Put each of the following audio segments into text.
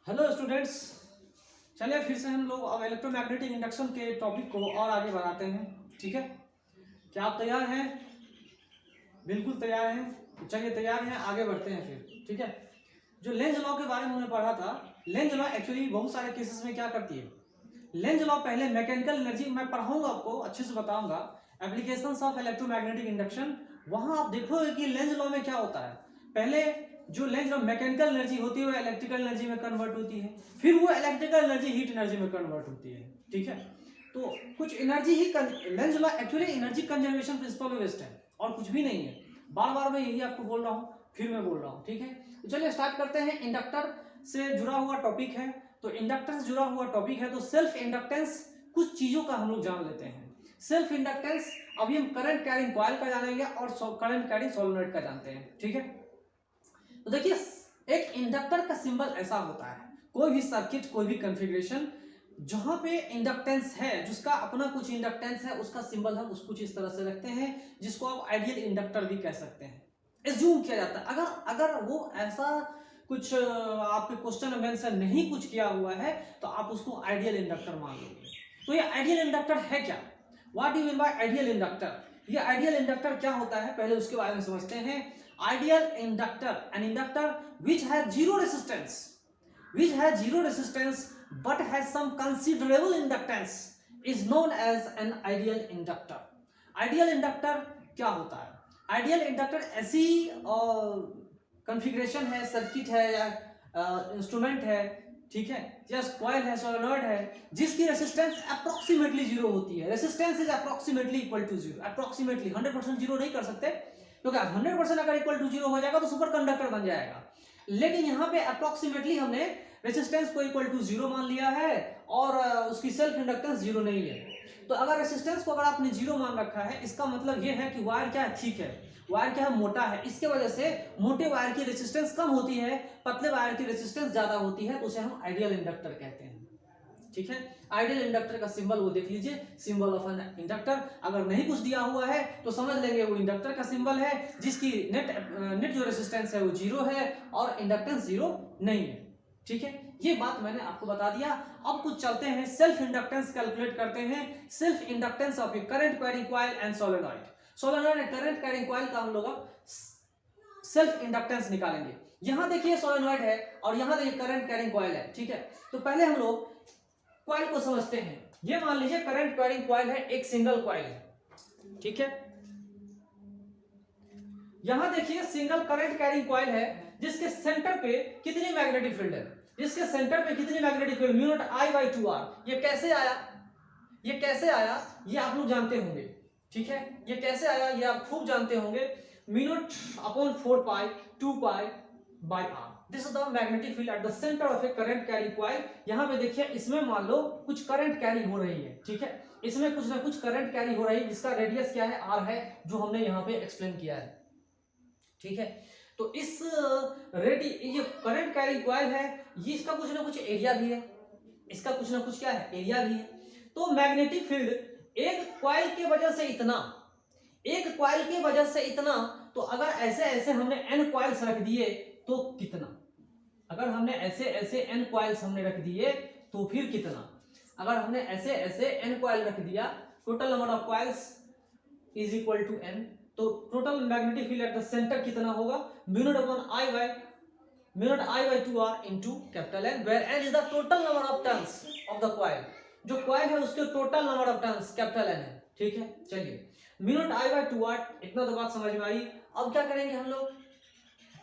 Hello students, चलिए फिर से हम लोग अब इलेक्ट्रोमैग्नेटिक इंडक्शन के टॉपिक को और आगे बढ़ाते हैं। ठीक है, क्या आप तैयार हैं? बिल्कुल तैयार हैं। चलिए तैयार हैं, आगे बढ़ते हैं फिर। ठीक है, जो लेंज लॉ के बारे में हमने पढ़ा था, लेंज लॉ एक्चुअली बहुत सारे केसेस में क्या करती है। लेंज लॉ पहले मैकेनिकल एनर्जी मैं पढ़ाऊंगा, आपको अच्छे से बताऊंगा एप्लीकेशंस ऑफ इलेक्ट्रोमैग्नेटिक इंडक्शन। वहां आप देखोगे कि लेंज लॉ में क्या होता है। पहले जो लेंज लॉ मैकेनिकल एनर्जी होती है वो इलेक्ट्रिकल एनर्जी में कन्वर्ट होती है, फिर वो इलेक्ट्रिकल एनर्जी हीट एनर्जी में कन्वर्ट होती है। ठीक है, तो कुछ एनर्जी ही Lenz law actually energy conservation principle based है और कुछ भी नहीं है। बार बार मैं यही आपको बोल रहा हूँ, फिर मैं बोल रहा हूँ। ठीक है, तो चलिए स्टार्ट करते हैं। इंडक्टर से जुड़ा हुआ टॉपिक है, तो इंडक्टेंस जुड़ा हुआ टॉपिक है, तो सेल्फ इंडक्टेंस कुछ चीजों का हम लोग जान लेते हैं। सेल्फ इंडक्टेंस अभी हम करंट कैरिंग कॉइल का जानेंगे और करंट कैरिंग सोलेनोइड का जानते हैं। ठीक है, तो देखिए एक इंडक्टर का सिंबल ऐसा होता है, कोई भी सर्किट कोई भी कॉन्फ़िगरेशन जहां पे इंडक्टेंस है, जिसका अपना कुछ इंडक्टेंस है, उसका सिंबल हम उसको इस तरह से रखते हैं, जिसको आप आइडियल इंडक्टर भी कह सकते हैं। एज्यूम किया जाता है, अगर अगर वो ऐसा कुछ आपके क्वेश्चन में मेंशन नहीं कुछ किया हुआ है तो आप उसको आइडियल इंडक्टर मान लोगे। तो ये आइडियल इंडक्टर है क्या? What do you mean by ideal inductor? ये आइडियल इंडक्टर क्या होता है, पहले उसके बारे में समझते हैं। Ideal inductor, an inductor which has zero resistance but has some considerable inductance is known as an ideal inductor. Ideal inductor क्या होता है? आइडियल इंडक्टर ऐसी कॉन्फ़िगरेशन है, सर्किट है या इंस्ट्रूमेंट है, ठीक है, या कॉइल है, सोलेनॉइड है, जिसकी रेजिस्टेंस अप्रोक्सीमेटली जीरो होती है। Resistance is approximately equal to zero. Approximately 100% zero नहीं कर सकते, क्योंकि 100% अगर इक्वल टू जीरो हो जाएगा तो सुपर कंडक्टर बन जाएगा। लेकिन यहाँ पे अप्रोक्सीमेटली हमने रेजिस्टेंस को इक्वल टू जीरो मान लिया है और उसकी सेल्फ इंडक्टेंस जीरो नहीं है। तो अगर रेजिस्टेंस को अगर आपने जीरो मान रखा है, इसका मतलब ये है कि वायर क्या है, ठीक है, वायर क्या है, मोटा है। इसके वजह से मोटे वायर की रेजिस्टेंस कम होती है, पतले वायर की रेजिस्टेंस ज्यादा होती है, तो उसे हम आइडियल इंडक्टर कहते हैं। ठीक है, आइडियल इंडक्टर का सिंबल वो देख लीजिए, सिंबल ऑफ एन इंडक्टर। अगर नहीं कुछ दिया हुआ है तो समझ लेंगे वो इंडक्टर का सिंबल है, जिसकी नेट जो रेजिस्टेंस है वो जीरो है और इंडक्टेंस जीरो नहीं है। ठीक है, ये बात मैंने आपको बता दिया। अब कुछ चलते हैं, सेल्फ इंडक्टेंस कैलकुलेट करते हैं। Self inductance of A current carrying coil and solenoid. Solenoid and current carrying coil का हम लोग सेल्फ इंडक्टेंस निकालेंगे। यहां देखिए सोलेनॉइड है और यहां देखिए करंट कैरिंग कॉइल है। ठीक है, तो पहले हम लोग कॉइल को समझते हैं। ये मान लीजिए करंट कैरिंग कॉइल है, एक सिंगल कॉइल है। ठीक है, यहां देखिए सिंगल करंट कैरिंग कॉइल है, जिसके सेंटर पे कितनी मैग्नेटिक फील्ड है, जिसके सेंटर पे कितनी magnetic field, mu naught I by 2r। ये कैसे आया, ये कैसे आया, ये आप लोग जानते होंगे। ठीक है, ये कैसे आया ये आप खूब जानते होंगे। Mu naught upon 4 pi 2 pi by r। This is the magnetic field at the centre of A current carrying coil. यहां पे देखिए, इसमें मान लो कुछ करंट कैरी हो रही है। ठीक है, इसमें कुछ ना कुछ करंट कैरी हो रही है, जिसका रेडियस क्या है, r है, जो हमने यहां पे एक्सप्लेन किया है। ठीक है, तो इस ये करंट कैरिंग कॉइल है, ये इसका कुछ ना कुछ एरिया भी है, इसका कुछ ना कुछ क्या है, एरिया भी है। तो मैग्नेटिक फील्ड एक कॉइल की वजह से इतना, एक कॉइल की वजह से इतना, तो अगर ऐसे ऐसे हमने n कॉइल्स रख दिए तो कितना, अगर हमने ऐसे ऐसे n कॉइल्स हमने रख दिए तो फिर कितना, अगर हमने ऐसे ऐसे n कॉइल रख दिया, total number of coils is equal to n, तो total magnetic field at the centre कितना होगा, mu naught upon I by 2r into capital N, where n is the total number of turns of the coil. जो coil है उसके total number of turns capital N है। ठीक है, चलिए mu naught I by 2r, इतना तो बात समझ में आई। अब क्या करेंगे हम लोग,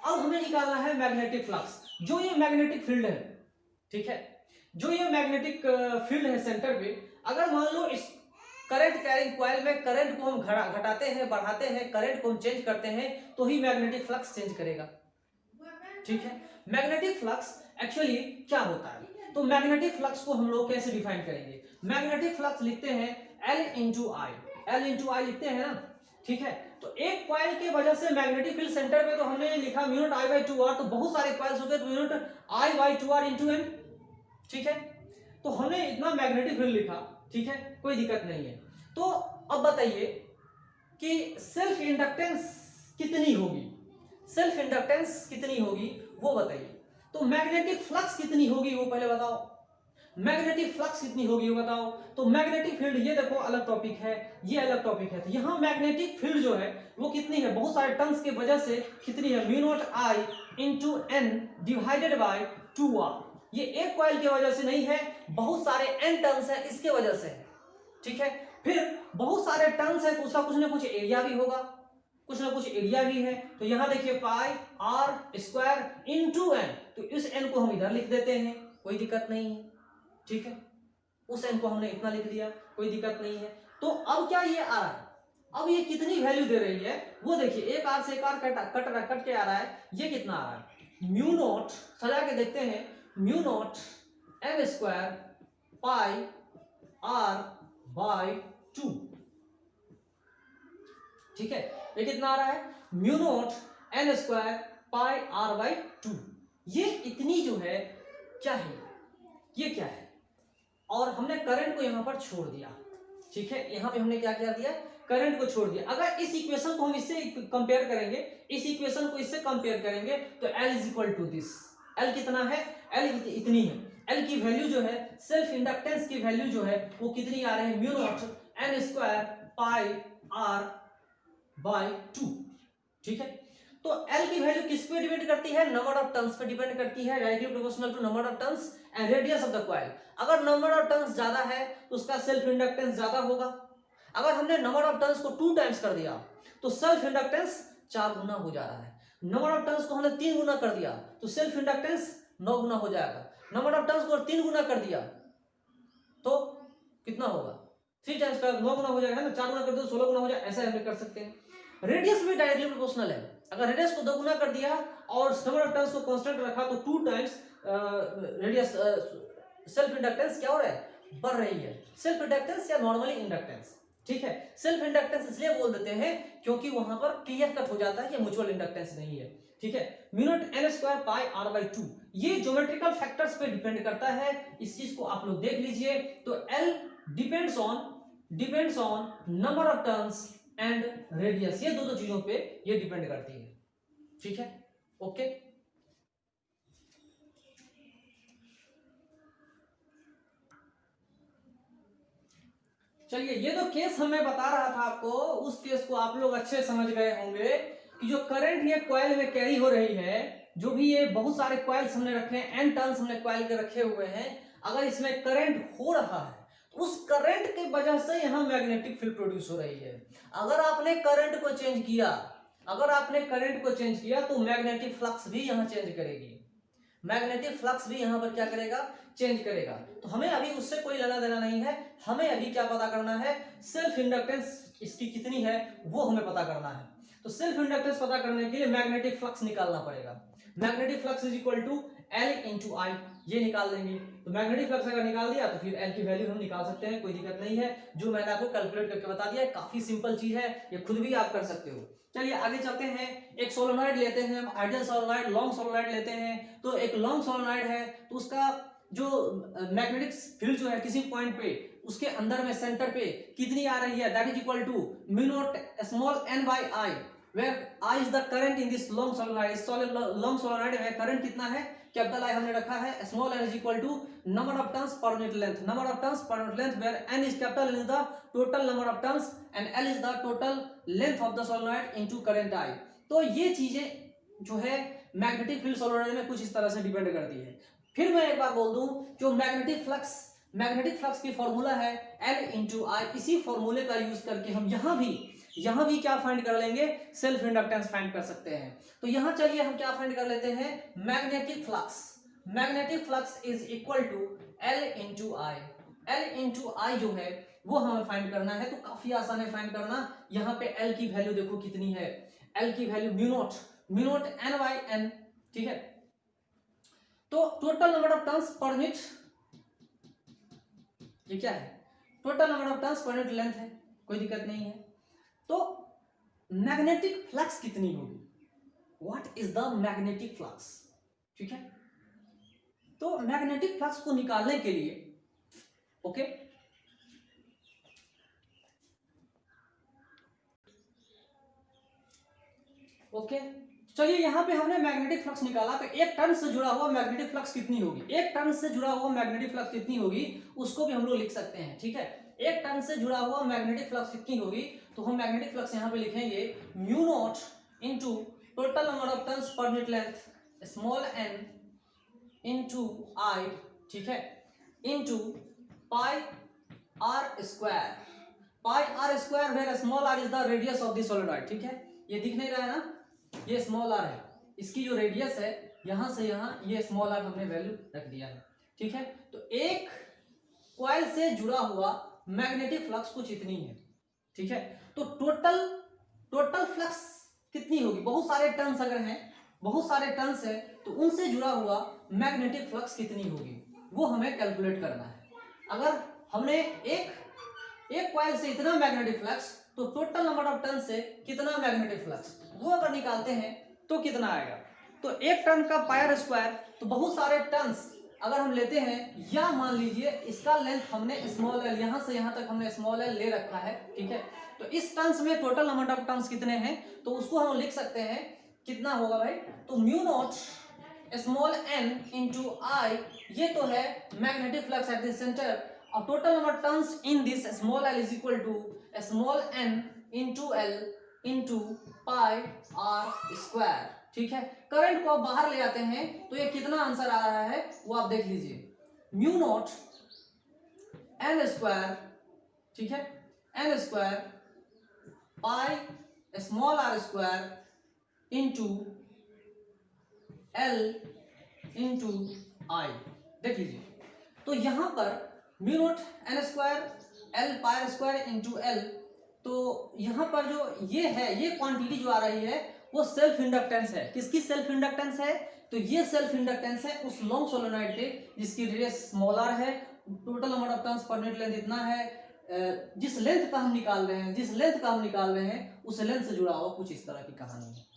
अब हमें निकालना है मैग्नेटिक फ्लक्स, जो ये मैग्नेटिक फील्ड है। ठीक है, जो ये मैग्नेटिक फील्ड है सेंटर पे, अगर मान लो इस करंट कैरिंग कॉइल में करंट को हम घटाते हैं, बढ़ाते हैं, करंट को हम चेंज करते हैं, तो ही मैग्नेटिक फ्लक्स चेंज करेगा। ठीक है, मैग्नेटिक फ्लक्स एक्चुअली क्या होता है, तो मैग्नेटिक फ्लक्स को हम लोग कैसे डिफाइन करेंगे, मैग्नेटिक फ्लक्स लिखते हैं L इंटू आई लिखते हैं ना। ठीक है, तो एक कॉइल की वजह से मैग्नेटिक फील्ड सेंटर पे, तो हमने लिखा mu naught I by 2r, तो बहुत सारे कॉइल्स हो गए, तो mu naught I by 2r into n। ठीक है, तो हमने इतना मैग्नेटिक फील्ड लिखा। ठीक है, कोई दिक्कत नहीं है। तो अब बताइए कि सेल्फ इंडक्टेंस कितनी होगी, सेल्फ इंडक्टेंस कितनी होगी वो बताइए। तो मैग्नेटिक फ्लक्स कितनी होगी वो पहले बताओ, मैग्नेटिक फ्लक्स कितनी होगी वो बताओ। तो मैग्नेटिक फील्ड ये देखो अलग टॉपिक है, ये अलग टॉपिक है। तो यहाँ मैग्नेटिक फील्ड जो है वो कितनी है, बहुत सारे टर्न्स के वजह से कितनी है, mu naught I into N divided by 2r। ये एक कॉइल की वजह से नहीं है, बहुत सारे एन टर्न्स है इसके वजह से है, ठीक है। फिर बहुत सारे टर्न्स है तो उसका कुछ ना कुछ एरिया भी होगा, कुछ ना कुछ एरिया भी है। तो यहां देखिए पाई आर स्क्वायर इंटू एन, तो इस एन को हम इधर लिख देते हैं, कोई दिक्कत नहीं है, ठीक है। उस एन को हमने इतना लिख दिया, कोई दिक्कत नहीं है। तो अब क्या ये आ रहा है, अब ये कितनी वैल्यू दे रही है वो देखिए, एक आर से एक आर कट के आ रहा है, ये कितना आ रहा है, म्यू नॉट, सजा के देखते हैं, mu naught M square pi are by 2, ठीक है। ये कितना आ रहा है, mu naught N square pi are by 2। ये इतनी जो है क्या है, ये क्या है, और हमने करंट को यहां पर छोड़ दिया, ठीक है। यहां पे हमने क्या कर दिया, करंट को छोड़ दिया। अगर इस इक्वेशन को हम इससे कंपेयर करेंगे, इस इक्वेशन को इससे कंपेयर करेंगे तो L is equal to this. L कितना है, L इतनी है। L की वैल्यू जो है, सेल्फ इंडक्टेंस की वैल्यू जो है वो कितनी आ रही है, mu naught N square pi are by 2, ठीक है। तो L की वैल्यू किस पे डिपेंड करती है, नंबर ऑफ टर्न्स पे डिपेंड करती है, directly proportional to number of turns and radius of the coil. अगर नंबर ऑफ टर्न्स ज्यादा है तो उसका सेल्फ इंडक्टेंस ज्यादा होगा। अगर हमने नंबर ऑफ टर्न्स को 2 टाइम्स कर दिया तो सेल्फ इंडक्टेंस 4 गुना हो जा रहा है। नंबर ऑफ टर्न्स को हमने 3 गुना कर दिया तो सेल्फ इंडक्टेंस 9 गुना हो जाएगा। नंबर ऑफ टर्न्स को 3 गुना कर दिया तो कितना होगा, 3 टाइम्स का 9 गुना हो जाएगा ना, 4 गुना कर दो 16 गुना हो जाएगा, ऐसा हम कर सकते हैं। रेडियस भी डायरेक्टली प्रोपोर्शनल है। अगर रेडियस को 2 गुना कर दिया और नंबर ऑफ टर्न्स को कांस्टेंट रखा तो 2 टाइम्स रेडियस, सेल्फ इंडक्टेंस क्या हो रहा है, बढ़ रही है। सेल्फ इंडक्टेंस या नॉर्मली इंडक्टेंस, ठीक है। सेल्फ इंडक्टेंस इसलिए बोल देते हैं क्योंकि वहां पर क्लियर कट हो जाता है, ये म्यूचुअल इंडक्टेंस नहीं है, ठीक है। Mu naught N square pi are by 2, ये ज्योमेट्रिकल फैक्टर्स पे डिपेंड करता है, इस चीज को आप लोग देख लीजिए। तो L depends on number of turns and radius, ये दो चीजों पे ये डिपेंड करती है, ठीक है, ओके। चलिए, ये तो केस हमें बता रहा था आपको, उस केस को आप लोग अच्छे समझ गए होंगे कि जो करंट ये कॉइल में कैरी हो रही है, जो भी ये बहुत सारे कॉइल्स हमने रखे हैं, एन टर्न्स हमने कॉइल के रखे हुए हैं, अगर इसमें करंट हो रहा है तो उस करंट के वजह से यहाँ मैग्नेटिक फील्ड प्रोड्यूस हो रही है। अगर आपने करंट को चेंज किया, अगर आपने करंट को चेंज किया तो मैग्नेटिक फ्लक्स भी यहाँ चेंज करेगी, मैग्नेटिक फ्लक्स भी यहाँ पर क्या करेगा, चेंज करेगा। तो हमें अभी उससे कोई लेना देना नहीं है, हमें अभी क्या पता करना है, सेल्फ इंडक्टेंस इसकी कितनी है वो हमें पता करना है। तो सेल्फ इंडक्टेंस पता करने के लिए मैग्नेटिक फ्लक्स निकालना पड़ेगा। Magnetic flux is equal to L into I, ये निकाल देंगे। तो मैग्नेटिक फ्लक्स अगर निकाल दिया तो फिर L की वैल्यू हम निकाल सकते हैं, कोई दिक्कत नहीं है। जो मैंने आपको कैलकुलेट करके बता दिया है, काफी सिंपल चीज है, ये खुद भी आप कर सकते हो। चलिए आगे चलते हैं। एक सोलेनॉइड लेते हैं हम, आइडियल सोलेनॉइड, लॉन्ग सोलेनॉइड लेते हैं। तो एक लॉन्ग सोलेनॉइड है तो उसका जो मैग्नेटिक फील्ड जो है किसी पॉइंट पे उसके अंदर में सेंटर पे कितनी आ रही है, that is equal to mu naught small n by I, where I is the current in this long solenoid. Long solenoid में करंट कितना है, कैपिटल I हमने रखा है, small n is equal to number of turns per unit length, number of turns per unit length, where n is capital is the total number of turns and L is the total length of the solenoid into current I। तो ये चीजें जो है magnetic field solenoid में कुछ इस तरह से डिपेंड करती है। फिर मैं एक बार बोल दूं, जो मैग्नेटिक फ्लक्स की फॉर्मूला है L इंटू आई, इसी फॉर्मूले का यूज करके हम यहाँ भी क्या फाइंड कर लेंगे, सेल्फ इंडक्टेंस फाइंड कर सकते हैं। तो यहाँ चलिए हम क्या फाइंड कर लेते हैं, magnetic flux is equal to L into I. L into I जो है वो हमें फाइंड करना है, तो काफी आसान है फाइंड करना। यहाँ पे L की वैल्यू देखो कितनी है, L की value mu naught n by n, ठीक है। तो total number of turns per unit, ये क्या है, total number of turns per unit length है, कोई दिक्कत नहीं है। तो मैग्नेटिक फ्लक्स कितनी होगी, what is the magnetic flux, ठीक है। तो मैग्नेटिक फ्लक्स को निकालने के लिए ओके, चलिए यहाँ पे हमने मैग्नेटिक फ्लक्स निकाला, तो एक टर्न से जुड़ा हुआ मैग्नेटिक फ्लक्स कितनी होगी, एक टर्न से जुड़ा हुआ मैग्नेटिक फ्लक्स कितनी होगी उसको भी हम लोग लिख सकते हैं। ठीक है, एक टर्न से जुड़ा हुआ मैग्नेटिक फ्लक्स कितनी होगी, तो हम मैग्नेटिक फ्लक्स यहाँ पे लिखेंगे mu naught into total number of turns per unit length small n into I, ठीक है, into pi r square, pi r square where small r is the radius of the solenoid. ठीक है, ये दिख नहीं रहा है ना, ये स्मॉल r है, इसकी जो रेडियस है यहां से यहां, ये स्मॉल r हमने वैल्यू रख दिया है। ठीक है, तो एक कॉइल से जुड़ा हुआ मैग्नेटिक फ्लक्स कुछ इतनी है। ठीक है, तो टोटल फ्लक्स कितनी होगी, बहुत सारे टर्न्स अगर हैं, बहुत सारे टर्न्स है, तो उनसे जुड़ा हुआ मैग्नेटिक फ्लक्स कितनी होगी वो हमें कैलकुलेट करना है। अगर हमने एक कॉइल से इतना मैग्नेटिक फ्लक्स, तो टोटल नंबर ऑफ टर्न से कितना मैग्नेटिक फ्लक्स वो अगर निकालते हैं तो कितना आएगा। तो एक टर्न का पायर स्क्वायर, तो बहुत सारे टर्न्स अगर हम लेते हैं, या मान लीजिए इसका लेंथ हमने स्मॉल एल, यहां से यहां तक हमने स्मॉल एल ले रखा है। ठीक है, तो इस टर्न्स में टोटल नंबर ऑफ टर्न्स कितने हैं, तो उसको हम लिख सकते हैं कितना होगा भाई, तो mu naught small n into I, ये तो है magnetic flux at the centre, और total number turns in this small l is equal to small n into l into pi r square. ठीक है, करंट को आप बाहर ले आते हैं तो ये कितना आंसर आ रहा है वो आप देख लीजिए, म्यू नॉट n स्क्वायर, ठीक है, n square pi small r square into l into I. देख लीजिए, तो यहां पर mu naught n square l pi square into l, तो यहां पर जो ये है, ये क्वांटिटी जो आ रही है वो सेल्फ इंडक्टेंस है। किसकी सेल्फ इंडक्टेंस है, तो ये सेल्फ इंडक्टेंस है उस लॉन्ग सोलेनॉइड पे जिसकी रेडियस स्मॉल r है, total number of turns per unit length इतना है, जिस लेंथ का हम निकाल रहे हैं उस लेंथ से जुड़ा हुआ कुछ इस तरह की कहानी है।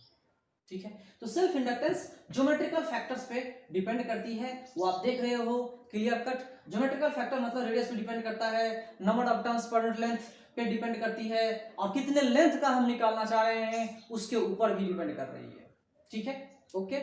ठीक है, तो सेल्फ इंडक्टेंस ज्योमेट्रिकल फैक्टर्स पे डिपेंड करती है, वो आप देख रहे हो क्लियर कट। ज्योमेट्रिकल फैक्टर मतलब रेडियस पे डिपेंड करता है, number of turns per unit length पे डिपेंड करती है, और कितने लेंथ का हम निकालना चाह रहे हैं उसके ऊपर भी डिपेंड कर रही है। ठीक है, ओके।